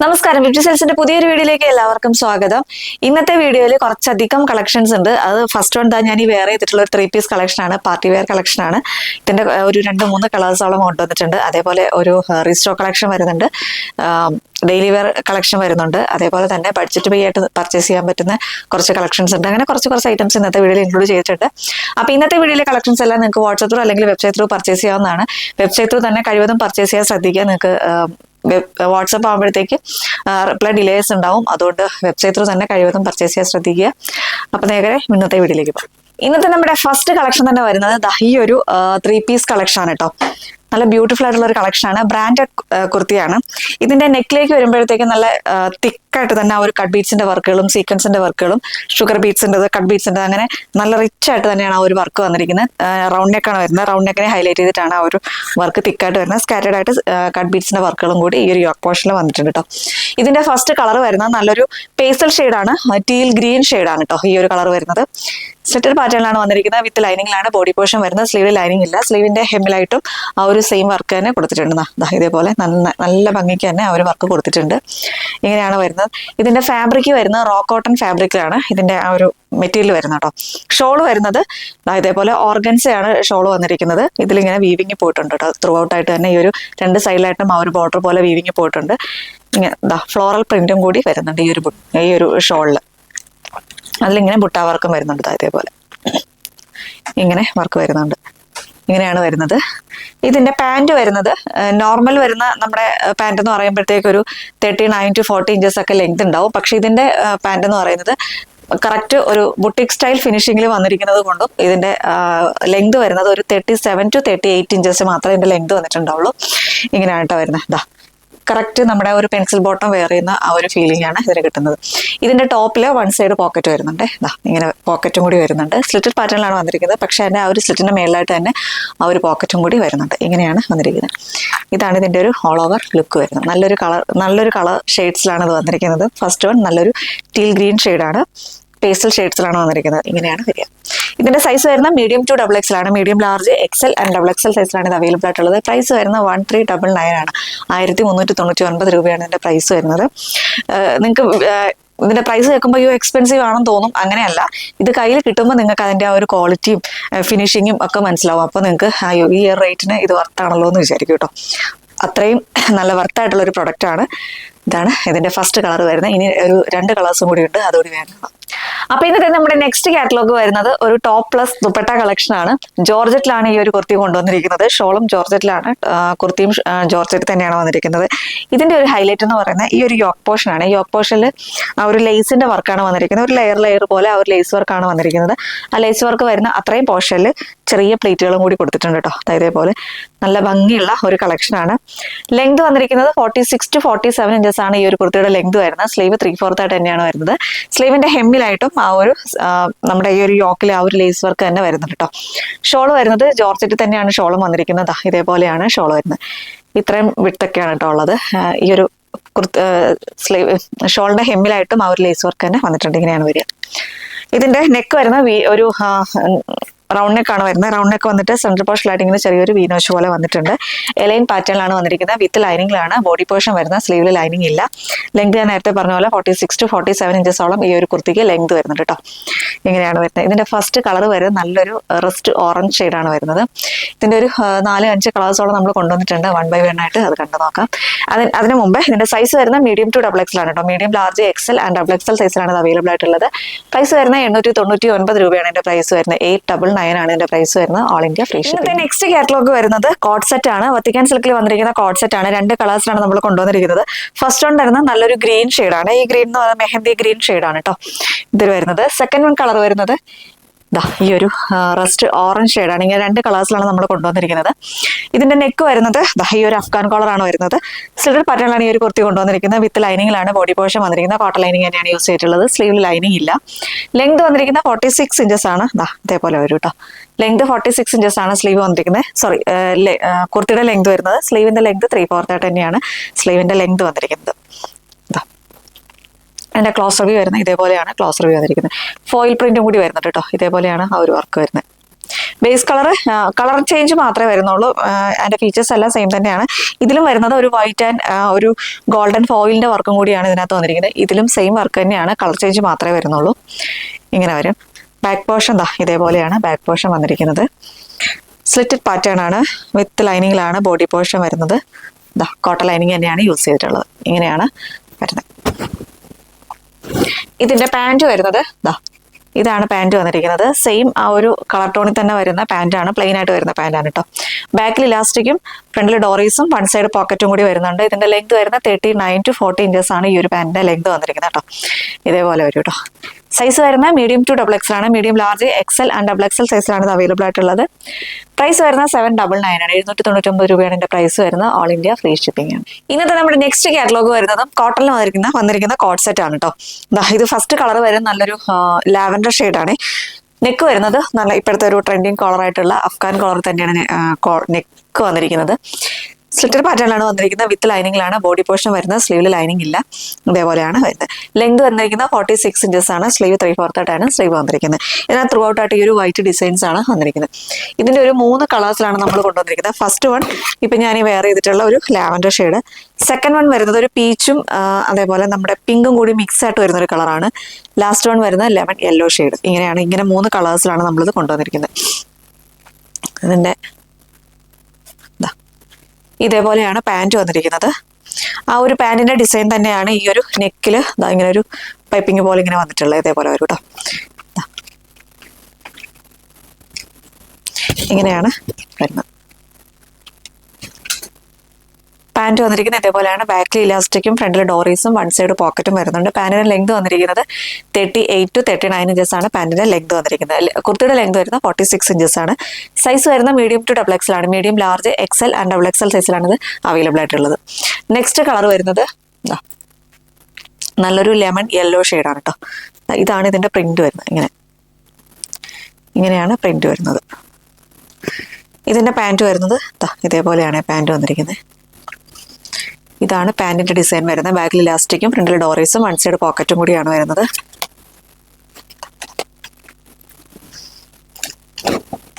നമസ്കാരം, ബ്യൂട്ടി സെൽസിന്റെ പുതിയൊരു വീഡിയോയിലേക്ക് എല്ലാവർക്കും സ്വാഗതം. ഇന്നത്തെ വീഡിയോയിൽ കുറച്ചധികം കളക്ഷൻസ് ഉണ്ട്. അത് ഫസ്റ്റ് വൺ ഞാൻ ഈ വെയർ ചെയ്തിട്ടുള്ള ഒരു 3 പീസ് കളക്ഷൻ ആണ്, പാർട്ടി വെയർ കളക്ഷൻ ആണ്. ഇതിന്റെ ഒരു 2-3 കളേഴ്സോളം കൊണ്ടുവന്നിട്ടുണ്ട്. അതേപോലെ ഒരു റീസ്റ്റോക്ക് കളക്ഷൻ വരുന്നുണ്ട്, ഡെയിലി വെയർ കളക്ഷൻ വരുന്നുണ്ട്. അതേപോലെ തന്നെ ബഡ്ജറ്റ് ബൈ ആയിട്ട് പർച്ചേസ് ചെയ്യാൻ പറ്റുന്ന കുറച്ച് കളക്ഷൻസ് ഉണ്ട്. അങ്ങനെ കുറച്ച് ഐറ്റംസ് ഇന്നത്തെ വീഡിയോയിൽ ഇൻക്ലൂഡ് ചെയ്തിട്ടുണ്ട്. അപ്പോൾ ഇന്നത്തെ വീഡിയോയിലെ കളക്ഷൻസ് എല്ലാം നിങ്ങൾക്ക് വാട്സ്ആപ്പ് ത്രൂ അല്ലെങ്കിൽ വെബ്സൈറ്റ് ത്രൂ പർച്ചേസ് ചെയ്യാവുന്നതാണ്. വെബ്സൈറ്റ് ത്രൂ തന്നെ കഴിവതും പർച്ചേസ് ചെയ്യാൻ ശ്രദ്ധിക്കുക. നിങ്ങൾക്ക് വാട്സപ്പ് ആകുമ്പോഴത്തേക്ക് റിപ്ലൈ ഡിലേസ് ഉണ്ടാവും. അതുകൊണ്ട് വെബ്സൈറ്റ് ത്രൂ തന്നെ കഴിവതും പർച്ചേസ് ചെയ്യാൻ ശ്രദ്ധിക്കുക. അപ്പൊ നേരെ ഇന്നത്തെ വീഡിയോയിലേക്ക് പോകും. ഇന്നത്തെ നമ്മുടെ ഫസ്റ്റ് കളക്ഷൻ തന്നെ വരുന്നത് ഈ ഒരു 3 പീസ് കളക്ഷൻ ആണ് കേട്ടോ. നല്ല ബ്യൂട്ടിഫുൾ ആയിട്ടുള്ള ഒരു കളക്ഷൻ ആണ്. ബ്രാൻഡഡ് കുർത്തിയാണ്. ഇതിന്റെ നെക്കിലേക്ക് വരുമ്പോഴത്തേക്ക് നല്ല തിക്കായിട്ട് തന്നെ ആ ഒരു കട്ട് ബീഡ്സിന്റെ വർക്കുകളും സീക്വൻസിന്റെ വർക്കുകളും ഷുഗർ ബീഡ്സിന്റെ കട്ട് ബീഡ്സിന്റെ അങ്ങനെ നല്ല റിച്ച് ആയിട്ട് തന്നെയാണ് ആ ഒരു വർക്ക് വന്നിരിക്കുന്നത്. റൗണ്ട് നെക്കാണ് വരുന്നത്. റൗണ്ട് നെക്കിനെ ഹൈലൈറ്റ് ചെയ്തിട്ടാണ് ആ ഒരു വർക്ക് തിക്കായിട്ട് വരുന്നത്. സ്കാറ്റേഡ് ആയിട്ട് കട്ട് ബീഡ്സിന്റെ വർക്കുകളും കൂടി ഈ ഒരു യോക്ക് പോർഷനിൽ വന്നിട്ടുണ്ട് കേട്ടോ. ഇതിന്റെ ഫസ്റ്റ് കളർ വരുന്നത് നല്ലൊരു പേസ്റ്റൽ ഷെയ്ഡാണ്, ടീൽ ഗ്രീൻ ഷെയ്ഡാണ് കേട്ടോ ഈ ഒരു കളർ വരുന്നത്. സ്ലിറ്റഡ് പാറ്റേണിലാണ് വന്നിരിക്കുന്നത്. വിത്ത് ലൈനിങ്ങിലാണ് ബോഡി പോർഷൻ വരുന്നത്. സ്ലീവിൽ ലൈനിങ് ഇല്ല. സ്ലീവിന്റെ ഹെമ്മിലായിട്ടും ആ ഒരു സെയിം വർക്ക് തന്നെ കൊടുത്തിട്ടുണ്ട്. ഇതേപോലെ നല്ല ഭംഗിക്ക് തന്നെ ആ ഒരു വർക്ക് കൊടുത്തിട്ടുണ്ട്. ഇങ്ങനെയാണ് വരുന്നത്. ഇതിന്റെ ഫാബ്രിക് വരുന്നത് റോ കോട്ടൺ ഫാബ്രിക്കിലാണ് ഇതിന്റെ ആ ഒരു മെറ്റീരിയൽ വരുന്നത് കേട്ടോ. ഷോള് വരുന്നത് ഇതേപോലെ ഓർഗൻസയാണ് ഷോള് വന്നിരിക്കുന്നത്. ഇതിലിങ്ങനെ വീവിങ് പോയിട്ടുണ്ട് കേട്ടോ. ത്രൂ ഔട്ട് ആയിട്ട് തന്നെ ഈ ഒരു 2 സൈഡിലായിട്ടും ആ ഒരു ബോർഡർ പോലെ വീവിങ് പോയിട്ടുണ്ട്. ഇങ്ങനെ ഫ്ലോറൽ പ്രിന്റും കൂടി വരുന്നുണ്ട് ഈ ഒരു ഷോളില്. അതിലിങ്ങനെ ബുട്ടാ വർക്കും വരുന്നുണ്ട്. ഇതേപോലെ ഇങ്ങനെ വർക്ക് വരുന്നുണ്ട്. ഇങ്ങനെയാണ് വരുന്നത്. ഇതിന്റെ പാൻറ് വരുന്നത് നോർമൽ വരുന്ന നമ്മുടെ പാൻറ് എന്ന് പറയുമ്പോഴത്തേക്ക് ഒരു 39 to 40 ഇഞ്ചസ് ഒക്കെ ലെങ്ത് ഉണ്ടാവും. പക്ഷെ ഇതിന്റെ പാൻറ് എന്ന് പറയുന്നത് കറക്റ്റ് ഒരു ബുട്ടിക് സ്റ്റൈൽ ഫിനിഷിംഗിൽ വന്നിരിക്കുന്നത് കൊണ്ടും ഇതിന്റെ ലെങ്ത് വരുന്നത് ഒരു 37 to 38 ഇഞ്ചസ് മാത്രമേ ഇതിന്റെ ലെങ്ത് വന്നിട്ടുണ്ടാവുള്ളൂ. ഇങ്ങനെയാണ് കേട്ടോ വരുന്നത്. കറക്റ്റ് നമ്മുടെ ഒരു പെൻസിൽ ബോട്ടം വെയർ ചെയ്യുന്ന ആ ഒരു ഫീലിംഗ് ആണ് ഇതിന് കിട്ടുന്നത്. ഇതിന്റെ ടോപ്പില് 1 സൈഡ് പോക്കറ്റ് വരുന്നുണ്ട്. ഇങ്ങനെ പോക്കറ്റും കൂടി വരുന്നുണ്ട്. സ്ലിറ്റഡ് പാറ്റേണിലാണ് വന്നിരിക്കുന്നത്. പക്ഷെ അതിന്റെ ആ ഒരു സ്ലിറ്റിന്റെ മേളിലായിട്ട് തന്നെ ആ ഒരു പോക്കറ്റും കൂടി വരുന്നുണ്ട്. ഇങ്ങനെയാണ് വന്നിരിക്കുന്നത്. ഇതാണ് ഇതിന്റെ ഒരു ഓൾ ഓവർ ലുക്ക് വരുന്നത്. നല്ലൊരു കളർ ഷെയ്ഡ്സിലാണ് ഇത് വന്നിരിക്കുന്നത്. ഫസ്റ്റ് വൺ നല്ലൊരു ടീൽ ഗ്രീൻ ഷെയ്ഡാണ്. പേസ്റ്റൽ ഷെയ്ഡ്സിലാണ് വന്നിരിക്കുന്നത്. ഇങ്ങനെയാണ് വരിക. ഇതിന്റെ സൈസ് വരുന്ന മീഡിയം ടു XXL ആണ്. Medium, large, XL and XXL സൈസിലാണ് ഇത് അവൈലബിൾ ആയിട്ടുള്ളത്. പ്രൈസ് വരുന്ന 1399 ആണ്. 1399 രൂപയാണ് ഇതിന്റെ പ്രൈസ് വരുന്നത്. നിങ്ങൾക്ക് ഇതിന്റെ പ്രൈസ് കേൾക്കുമ്പോൾ എക്സ്പെൻസീവ് ആണെന്ന് തോന്നും. അങ്ങനെയല്ല. ഇത് കയ്യിൽ കിട്ടുമ്പോൾ നിങ്ങൾക്ക് അതിന്റെ ആ ഒരു ക്വാളിറ്റിയും ഫിനിഷിങ്ങും ഒക്കെ മനസ്സിലാവും. അപ്പോൾ നിങ്ങൾക്ക് ഈ റേറ്റിന് ഇത് വർത്താണല്ലോ എന്ന് വിചാരിക്കും കേട്ടോ. അത്രയും നല്ല വർത്തായിട്ടുള്ള ഒരു പ്രൊഡക്റ്റ് ആണ്. ഇതാണ് ഇതിന്റെ ഫസ്റ്റ് കളർ വരുന്നത്. ഇനി ഒരു 2 കളേഴ്സും കൂടി ഉണ്ട്, അതുകൂടി വേണം. അപ്പൊ ഇന്നത്തെ നമ്മുടെ നെക്സ്റ്റ് കാറ്റലോഗ് വരുന്നത് ഒരു ടോപ്പ് പ്ലസ് ദുപ്പട്ട കളക്ഷൻ ആണ്. ജോർജറ്റിലാണ് ഈ ഒരു കുർത്തി കൊണ്ടുവന്നിരിക്കുന്നത്. ഷോളും ജോർജറ്റിലാണ്, കുർത്തിയും ജോർജറ്റ് തന്നെയാണ് വന്നിരിക്കുന്നത്. ഇതിന്റെ ഒരു ഹൈലൈറ്റ് എന്ന് പറയുന്നത് ഈ ഒരു യോക്ക് പോർഷൻ ആണ്. യോക്ക് പോർഷനിൽ ആ ഒരു ലേസിന്റെ വർക്കാണ് വന്നിരിക്കുന്നത്. ഒരു ലെയർ പോലെ ആ ഒരു ലേസ് വർക്കാണ് വന്നിരിക്കുന്നത്. ആ ലേസ് വർക്ക് വരുന്ന അത്രയും പോർഷനിൽ ചെറിയ പ്ലേറ്റുകളും കൂടി കൊടുത്തിട്ടുണ്ട് കേട്ടോ. അതേപോലെ നല്ല ഭംഗിയുള്ള ഒരു കളക്ഷൻ ആണ്. ലെങ്ത് വന്നിരിക്കുന്നത് 46 to 47 ഇഞ്ചസ് ആണ് ഈ ഒരു കുർത്തിയുടെ ലെങ്ത് വരുന്നത്. സ്ലീവ് 3/4 ആയിട്ട് തന്നെയാണ് വരുന്നത്. സ്ലീവിന്റെ ഹെമ്മിലായിട്ടും ആ ഒരു നമ്മുടെ ഈ ഒരു യോക്കിലെ ആ ഒരു ലേസ് വർക്ക് തന്നെ വരുന്നുണ്ട് കേട്ടോ. ഷോള് വരുന്നത് ജോർജറ്റ് തന്നെയാണ് ഷോളും വന്നിരിക്കുന്നത്. ഇതേപോലെയാണ് ഷോള് വരുന്നത്. ഇത്രയും വിട്ടൊക്കെയാണ് കേട്ടോ ഉള്ളത്. ഈ ഒരു സ്ലീവ് ഷോളിന്റെ ഹെമ്മിലായിട്ടും ആ ഒരു ലേസ് വർക്ക് തന്നെ വന്നിട്ടുണ്ട്. ഇങ്ങനെയാണ് വരിക. ഇതിന്റെ നെക്ക് വരുന്ന ഒരു റൗണ്ട് നെക്കാണ് വരുന്നത്. റൗണ്ട് നെക്ക് വന്നിട്ട് സെൻട്രൽ പോർഷനിലായിട്ട് ഇങ്ങനെ ചെറിയൊരു വീനോഷ് പോലെ വന്നിട്ടുണ്ട്. എലൈൻ പാറ്റേണിലാണ് വന്നിരിക്കുന്നത്. വിത്ത് ലൈനിങ്ങിലാണ് ബോഡി പോർഷൻ വരുന്നത്. സ്ലീവിൽ ലൈനിങ് ഇല്ല. ലെങ്ത് ഞാൻ നേരത്തെ പറഞ്ഞ പോലെ 46 to 47 ഇഞ്ചസോളം ഈ ഒരു കുർത്തിക്ക് ലെങ്ത് വരുന്നുണ്ട് കേട്ടോ. ഇങ്ങനെയാണ് വരുന്നത്. ഇതിന്റെ ഫസ്റ്റ് കളർ വരുന്നത് നല്ലൊരു റസ്റ്റ് ഓറഞ്ച് ഷെയ്ഡാണ് വരുന്നത്. ഇതിന്റെ ഒരു 4-5 കളേഴ്സോളം നമ്മൾ കൊണ്ടുവന്നിട്ടുണ്ട്. 1 by 1 ആയിട്ട് അത് കണ്ടു നോക്കാം. അതിന് മുമ്പ് ഇതിന്റെ സൈസ് വരുന്ന മീഡിയം ടു XXL ആണ് കേട്ടോ. Medium, large, XL and XXL സൈസിലാണ് ഇത് അവൈലബിൾ ആയിട്ടുള്ളത്. പ്രൈസ് വരുന്നത് 899 രൂപയാണ് ഇതിന്റെ പ്രൈസ് വരുന്നത്. 899 ആണ് ഇതിന്റെ പ്രൈസ് വരുന്നത്. All India free shipping. Next catalogue വരുന്നത് കോഡ് സെറ്റ് ആണ്. വത്തിക്കാൻ സിൽക്കിൽ വന്നിരിക്കുന്ന കോഡ് സെറ്റ് ആണ്. 2 കളേഴ്സിലാണ് നമ്മൾ കൊണ്ടുവന്നിരിക്കുന്നത്. ഫസ്റ്റ് വൺ വരുന്നത് നല്ലൊരു ഗ്രീൻ ഷെയ്ഡാണ്. ഈ ഗ്രീൻ എന്ന് പറയുന്നത് മെഹന്തി ഗ്രീൻ ഷെയ്ഡാണ് കേട്ടോ ഇതിൽ വരുന്നത്. സെക്കൻഡ് വൺ കളർ വരുന്നത് ഈ ഒരു റസ്റ്റ് ഓറഞ്ച് ഷെയ്ഡാണ്. ഇങ്ങനെ 2 കളേഴ്സിലാണ് നമ്മൾ കൊണ്ടുവന്നിരിക്കുന്നത്. ഇതിന്റെ നെക്ക് വരുന്നത് ഈ ഒരു അഫ്ഗാൻ കോളറാണ് വരുന്നത്. സ്ലിറ്റഡ് പാറ്റേണിലാണ് ഈ ഒരു കുർത്തി കൊണ്ടുവന്നിരിക്കുന്നത്. വിത്ത് ലൈനിങ്ങിലാണ് ബോഡി പോർഷൻ വന്നിരിക്കുന്നത്. കോട്ടൺ ലൈനിങ് തന്നെയാണ് യൂസ് ചെയ്തിട്ടുള്ളത്. സ്ലീവിൽ ലൈനിങ് ഇല്ല. ലെങ്ത് വന്നിരിക്കുന്ന 46 ഇഞ്ചസ് ആണ്. ഇതേപോലെ വരും കേട്ടോ. ലെങ്ത് 46 ഇഞ്ചസ് ആണ് സ്ലീവ് വന്നിരിക്കുന്നത്. സോറി, കുർത്തിയുടെ ലെങ്ത് വരുന്നത്. സ്ലീവിന്റെ ലെങ്ത് 3/4 ആയിട്ട് തന്നെയാണ് സ്ലീവിന്റെ ലെങ്ത് വന്നിരിക്കുന്നത്. അതിന്റെ ക്ലോസ് റിവ്യൂ വരുന്നത് ഇതേപോലെയാണ്. ക്ലോസ് റിവ്യൂ വന്നിരിക്കുന്നത്. ഫോയിൽ പ്രിന്റും കൂടി വരുന്നുണ്ട് കേട്ടോ. ഇതേപോലെയാണ് ആ ഒരു വർക്ക് വരുന്നത്. ബേസ് കളർ ചേഞ്ച് മാത്രമേ വരുന്നുള്ളൂ. അതിന്റെ ഫീച്ചേഴ്സ് എല്ലാം സെയിം തന്നെയാണ്. ഇതിലും വരുന്നത് ഒരു വൈറ്റ് ആൻഡ് ഒരു ഗോൾഡൻ ഫോയിലിന്റെ വർക്കും കൂടിയാണ് ഇതിനകത്ത് വന്നിരിക്കുന്നത്. ഇതിലും സെയിം വർക്ക് തന്നെയാണ്, കളർ ചേഞ്ച് മാത്രമേ വരുന്നുള്ളൂ. ഇങ്ങനെ വരും. ബാക്ക് പോർഷൻ ഇതേപോലെയാണ് ബാക്ക് പോർഷൻ വന്നിരിക്കുന്നത്. സ്ലിറ്റഡ് പാറ്റേൺ ആണ്, വിത്ത് ലൈനിങ്ങിലാണ് ബോഡി പോർഷൻ വരുന്നത്. കോട്ടൺ ലൈനിങ് തന്നെയാണ് യൂസ് ചെയ്തിട്ടുള്ളത്. ഇങ്ങനെയാണ് വരുന്നത്. ഇതിന്റെ പാൻറ് വരുന്നത് ഇതാണ് പാൻറ് വന്നിരിക്കുന്നത്. സെയിം ആ ഒരു കളർ ടോണിൽ തന്നെ വരുന്ന പാൻറ്റാണ്, പ്ലെയിൻ ആയിട്ട് വരുന്ന പാൻറ്റാണ് കേട്ടോ. ബാക്കിൽ ഇലാസ്റ്റിക്കും ഫ്രണ്ടിൽ ഡോറീസും വൺ സൈഡ് പോക്കറ്റും കൂടി വരുന്നുണ്ട്. ഇതിന്റെ ലെങ്ത് വരുന്ന 39 to 40 ഇഞ്ചസ് ആണ് ഈ ഒരു പാൻറ്റിന്റെ ലെങ്ത് വന്നിരിക്കുന്നത് കേട്ടോ. ഇതേപോലെ വരും കേട്ടോ. സൈസ് വരുന്ന മീഡിയം ടു ഡബിൾ എക്സൽ ആണ്. Medium, large, XL and double XL സൈസിലാണ് ഇത് അവൈലബിൾ ആയിട്ടുള്ളത്. പ്രൈസ് വരുന്ന 799 ആണ്. 799 രൂപയാണ് ഇതിന്റെ പ്രൈസ് വരുന്നത്. ഓൾ ഇന്ത്യ ഫ്രീ ഷിപ്പിംഗ് ആണ്. ഇന്നത്തെ നമ്മുടെ നെക്സ്റ്റ് കാറ്റലോഗ് വരുന്നതും കോട്ടണിൽ വന്നിരിക്കുന്ന കോട്ട് സെറ്റ് ആണ് കേട്ടോ. ഇത് ഫസ്റ്റ് കളർ വരും നല്ലൊരു ലാവൻഡർ ഷെയ്ഡാണ്. നെക്ക് വരുന്നത് നല്ല ഇപ്പോഴത്തെ ഒരു ട്രെൻഡിങ് കോളർ ആയിട്ടുള്ള അഫ്ഗാൻ കോളർ തന്നെയാണ് നെക്ക് വന്നിരിക്കുന്നത്. സ്ലിറ്റഡ് പാറ്റേണിലാണ് വന്നിരിക്കുന്നത്. വിത്ത് ലൈനിങ്ങിലാണ് ബോഡി പോർഷൻ വരുന്നത്. സ്ലീവിൽ ലൈനിങ് ഇല്ല. ഇതേപോലെയാണ് വരുന്നത്. ലെങ്ത് വന്നിരിക്കുന്നത് 46 ഇഞ്ചസ് ആണ്. സ്ലീവ് 3/4 ആണ് സ്ലീവ് വന്നിരിക്കുന്നത്. ഇതിനകത്ത് ത്രൂ ഔട്ട് ആയിട്ട് ഈ ഒരു വൈറ്റ് ഡിസൈൻസ് ആണ് വന്നിരിക്കുന്നത്. ഇതിന്റെ ഒരു 3 കളേഴ്സിലാണ് നമ്മൾ കൊണ്ടുവന്നിരിക്കുന്നത്. ഫസ്റ്റ് വൺ ഇപ്പൊ ഞാൻ വെയർ ചെയ്തിട്ടുള്ള ഒരു ലാവൻഡർ ഷെയ്ഡ്. സെക്കൻഡ് വൺ വരുന്നത് ഒരു പീച്ചും അതേപോലെ നമ്മുടെ പിങ്കും കൂടി മിക്സ് ആയിട്ട് വരുന്ന ഒരു കളറാണ്. ലാസ്റ്റ് വൺ വരുന്നത് ലെമൺ യെല്ലോ ഷെയ്ഡ്. ഇങ്ങനെ 3 കളേഴ്സിലാണ് നമ്മളിത് കൊണ്ടുവന്നിരിക്കുന്നത്. ഇതിന്റെ ഇതേപോലെയാണ് പാൻറ് വന്നിരിക്കുന്നത്. ആ ഒരു പാൻറിന്റെ ഡിസൈൻ തന്നെയാണ് ഈ ഒരു നെക്കിൽ ഇങ്ങനെ ഒരു പൈപ്പിംഗ് പോലെ ഇങ്ങനെ വന്നിട്ടുള്ളത്. ഇതേപോലെ വരും കേട്ടോ. ഇങ്ങനെയാണ് വരുന്നത്. പാൻറ് വന്നിരിക്കുന്നത് ഇതേപോലെയാണ്. ബാക്കിൽ ഇലാസ്റ്റിക്കും ഫ്രണ്ടിൽ ഡോറീസും വൺ സൈഡ് പോക്കറ്റും വരുന്നുണ്ട്. പാൻറ്റിന്റെ ലെങ്ത് വന്നിരിക്കുന്നത് 38 to 39 ഇഞ്ചസ് ആണ് പാൻറ്റിന്റെ ലെങ്ത് വന്നിരിക്കുന്നത്. കുർത്തിയുടെ ലെങ്ത് വരുന്നത് 46 ഇഞ്ചസ് ആണ്. സൈസ് വരുന്നത് മീഡിയം ടു ഡബിൾ എക്സൽ ആണ്. Medium, large, XL and double XL സൈസിലാണ് ഇത് അവൈലബിൾ ആയിട്ടുള്ളത്. നെക്സ്റ്റ് കളർ വരുന്നത് നല്ലൊരു ലെമൺ യെല്ലോ ഷെയ്ഡാണ് കേട്ടോ. ഇതാണ് ഇതിന്റെ പ്രിന്റ് വരുന്നത്. ഇങ്ങനെയാണ് പ്രിന്റ് വരുന്നത്. ഇതിന്റെ പാൻറ് വരുന്നത് ഇതേപോലെയാണ് പാൻറ് വന്നിരിക്കുന്നത്. ഇതാണ് പാൻറിന്റെ ഡിസൈൻ വരുന്നത്. ബാക്കിൽ ഇലാസ്റ്റിക്കും ഫ്രണ്ടിൽ ഡോറീസും വൺ സൈഡ് പോക്കറ്റും കൂടിയാണ് വരുന്നത്.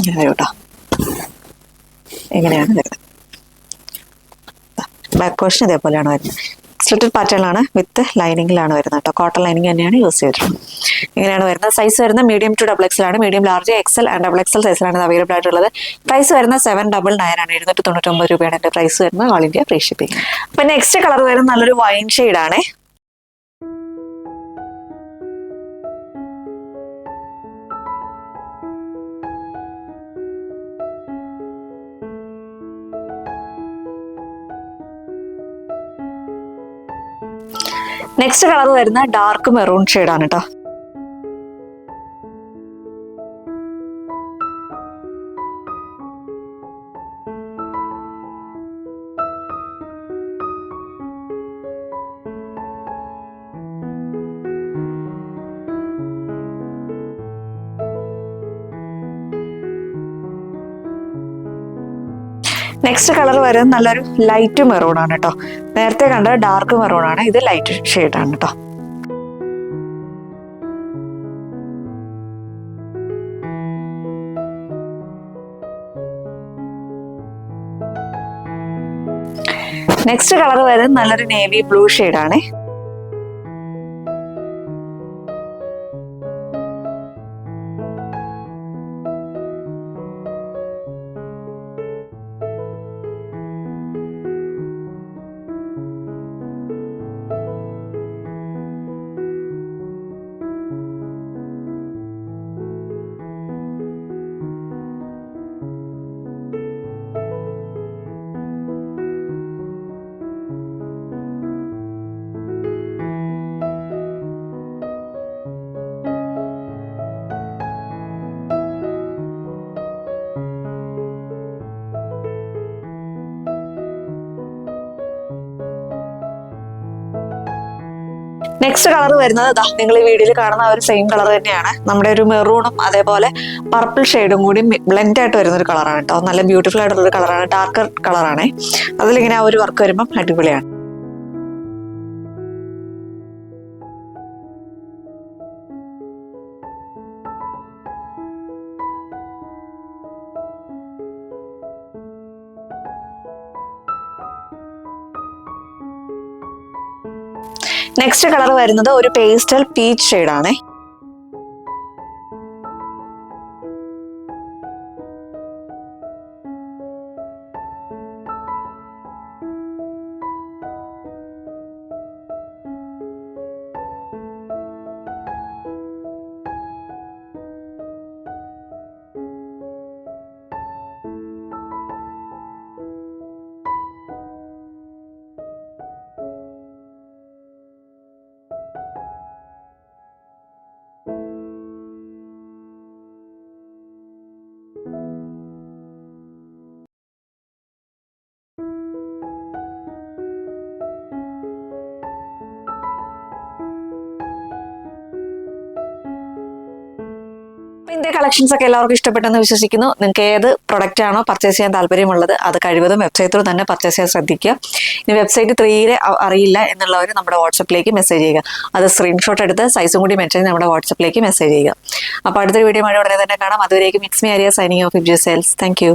കേട്ടോ, എങ്ങനെയാണ് വരുന്നത്. ബാക്ക് പോർഷൻ ഇതേപോലെയാണ് വരുന്നത്. സ്ലിറ്റഡ് പാറ്റേണിലാണ് വിത്ത് ലൈനിങ്ങിലാണ് വരുന്നത് കേട്ടോ. കോട്ടൺ ലൈനിങ് തന്നെയാണ് യൂസ് ചെയ്തിട്ടുള്ളത്. ഇങ്ങനെയാണ് വരുന്നത്. സൈസ് വരുന്നത് മീഡിയം ടു ഡബിൾ എക്സൽ ആണ്. Medium, large, XL and double XL സൈസിലാണ് ഇത് അവൈലബിൾ ആയിട്ടുള്ളത്. പ്രൈസ് വരുന്നത് 799 ആണ്. 799 രൂപയാണ് എൻ്റെ പ്രൈസ് വരുന്നത്. All India free shipping. അപ്പൊ നെക്സ്റ്റ് കളർ വരുന്നത് നല്ലൊരു വൈൻ ഷെയ്ഡാണ്. നെക്സ്റ്റ് കളർ വരുന്ന ഡാർക്ക് മെറൂൺ ഷെയ്ഡാണ് കേട്ടോ. നെക്സ്റ്റ് കളർ വരുന്നത് നല്ലൊരു ലൈറ്റ് മെറൂൺ ആണ് കേട്ടോ. നേരത്തെ കണ്ട ഡാർക്ക് മെറൂൺ ആണ്, ഇത് ലൈറ്റ് ഷെയ്ഡാണ് കേട്ടോ. നെക്സ്റ്റ് കളർ വരുന്നത് നല്ലൊരു നേവി ബ്ലൂ ഷെയ്ഡാണ്. നെക്സ്റ്റ് കളർ വരുന്നത് നിങ്ങൾ ഈ വീഡിയോയിൽ കാണുന്ന ആ ഒരു സെയിം കളർ തന്നെയാണ്. നമ്മുടെ ഒരു മെറൂണും അതേപോലെ പർപ്പിൾ ഷെയ്ഡും കൂടി ബ്ലെൻഡ് ആയിട്ട് വരുന്ന ഒരു കളറാണ് കേട്ടോ. നല്ല ബ്യൂട്ടിഫുൾ ആയിട്ടുള്ള ഒരു കളറാണ്. ഡാർക്കർ കളറാണ്. അതിലിങ്ങനെ ആ ഒരു വർക്ക് വരുമ്പം അടിപൊളിയാണ്. നെക്സ്റ്റ് കളർ വരുന്നത് ഒരു പേസ്റ്റൽ പീച്ച് ഷെയ്ഡാണേ. ഇതിന്റെ കളക്ഷൻസ് ഒക്കെ എല്ലാവർക്കും ഇഷ്ടപ്പെട്ടെന്ന് വിശ്വസിക്കുന്നു. നിങ്ങൾക്ക് ഏത് പ്രൊഡക്റ്റ് ആണോ പർച്ചേസ് ചെയ്യാൻ താല്പര്യമുള്ളത് അത് കഴിവതും വെബ്സൈറ്റിൽ തന്നെ പർച്ചേസ് ചെയ്യാൻ ശ്രദ്ധിക്കുക. ഇനി വെബ്സൈറ്റ് തീരെ അറിയില്ല എന്നുള്ളവർ നമ്മുടെ വാട്സപ്പിലേക്ക് മെസ്സേജ് ചെയ്യുക. അത് സ്ക്രീൻഷോട്ട് എടുത്ത് സൈസും കൂടി മെൻഷൻ ചെയ്ത് നമ്മുടെ വാട്സപ്പിലേക്ക് മെസ്സേജ് ചെയ്യുക. അപ്പോൾ അടുത്തൊരു വീഡിയോ ഉടനെ തന്നെ കാണാം. അതുവരേക്കും മിക്സ് മീ ആരിയ സൈനിങ് ഓഫ് ഇഫ് ജു സെയിൽസ്. Thank U.